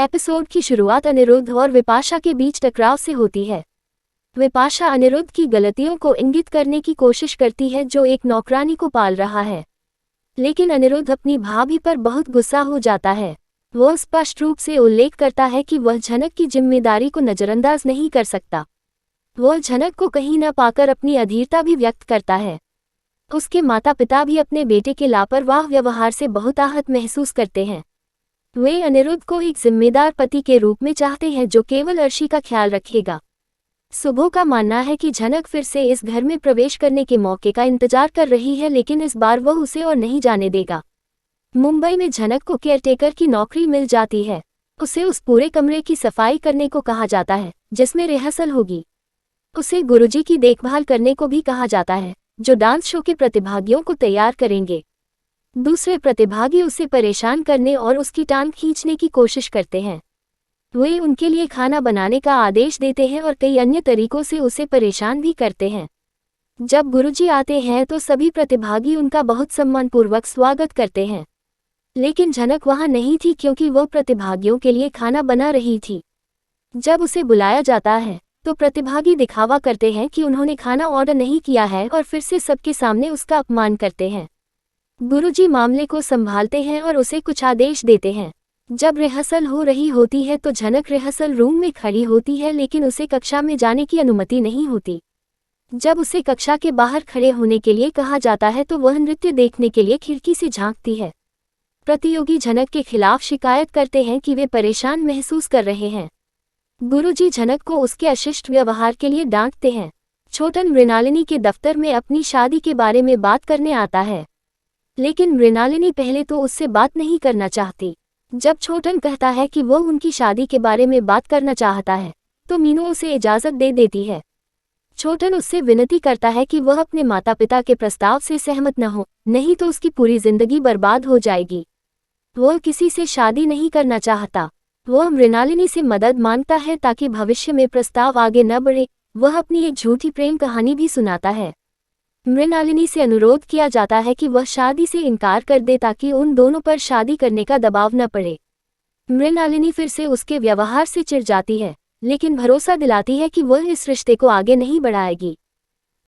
Episode की शुरुआत अनिरुद्ध और विपाशा के बीच टकराव से होती है। विपाशा अनिरुद्ध की गलतियों को इंगित करने की कोशिश करती है जो एक नौकरानी को पाल रहा है, लेकिन अनिरुद्ध अपनी भाभी पर बहुत गुस्सा हो जाता है। वह स्पष्ट रूप से उल्लेख करता है कि वह झनक की जिम्मेदारी को नजरअंदाज नहीं कर सकता। वह झनक को कहीं न पाकर अपनी अधीरता भी व्यक्त करता है। उसके माता पिता भी अपने बेटे के लापरवाह व्यवहार से बहुत आहत महसूस करते हैं। वे अनिरुद्ध को एक जिम्मेदार पति के रूप में चाहते हैं जो केवल अर्शी का ख्याल रखेगा। सुबो का मानना है कि झनक फिर से इस घर में प्रवेश करने के मौके का इंतजार कर रही है, लेकिन इस बार वह उसे और नहीं जाने देगा। मुंबई में झनक को केयरटेकर की नौकरी मिल जाती है। उसे उस पूरे कमरे की सफाई करने को कहा जाता है जिसमें रिहर्सल होगी। उसे गुरुजी की देखभाल करने को भी कहा जाता है जो डांस शो के प्रतिभागियों को तैयार करेंगे। दूसरे प्रतिभागी उसे परेशान करने और उसकी टांग खींचने की कोशिश करते हैं। वे उनके लिए खाना बनाने का आदेश देते हैं और कई अन्य तरीकों से उसे परेशान भी करते हैं। जब गुरुजी आते हैं तो सभी प्रतिभागी उनका बहुत सम्मानपूर्वक स्वागत करते हैं, लेकिन झनक वहां नहीं थी क्योंकि वह प्रतिभागियों के लिए खाना बना रही थी। जब उसे बुलाया जाता है तो प्रतिभागी दिखावा करते हैं कि उन्होंने खाना ऑर्डर नहीं किया है और फिर से सबके सामने उसका अपमान करते हैं। गुरुजी मामले को संभालते हैं और उसे कुछ आदेश देते हैं। जब रिहर्सल हो रही होती है तो झनक रिहर्सल रूम में खड़ी होती है, लेकिन उसे कक्षा में जाने की अनुमति नहीं होती। जब उसे कक्षा के बाहर खड़े होने के लिए कहा जाता है तो वह नृत्य देखने के लिए खिड़की से झांकती है। प्रतियोगी झनक के खिलाफ शिकायत करते हैं कि वे परेशान महसूस कर रहे हैं। गुरुजी झनक को उसके अशिष्ट व्यवहार के लिए डांटते हैं। छोटन मृणालिनी के दफ्तर में अपनी शादी के बारे में बात करने आता है, लेकिन मृणालिनी पहले तो उससे बात नहीं करना चाहती। जब छोटन कहता है कि वह उनकी शादी के बारे में बात करना चाहता है तो मीनू उसे इजाज़त दे देती है। छोटन उससे विनती करता है कि वह अपने माता पिता के प्रस्ताव से सहमत न हो, नहीं तो उसकी पूरी जिंदगी बर्बाद हो जाएगी। वह किसी से शादी नहीं करना चाहता। वह मृणालिनी से मदद मांगता है ताकि भविष्य में प्रस्ताव आगे न बढ़े। वह अपनी एक झूठी प्रेम कहानी भी सुनाता है। मृणालिनी से अनुरोध किया जाता है कि वह शादी से इनकार कर दे ताकि उन दोनों पर शादी करने का दबाव न पड़े। मृणालिनी फिर से उसके व्यवहार से चिढ़ जाती है, लेकिन भरोसा दिलाती है कि वह इस रिश्ते को आगे नहीं बढ़ाएगी।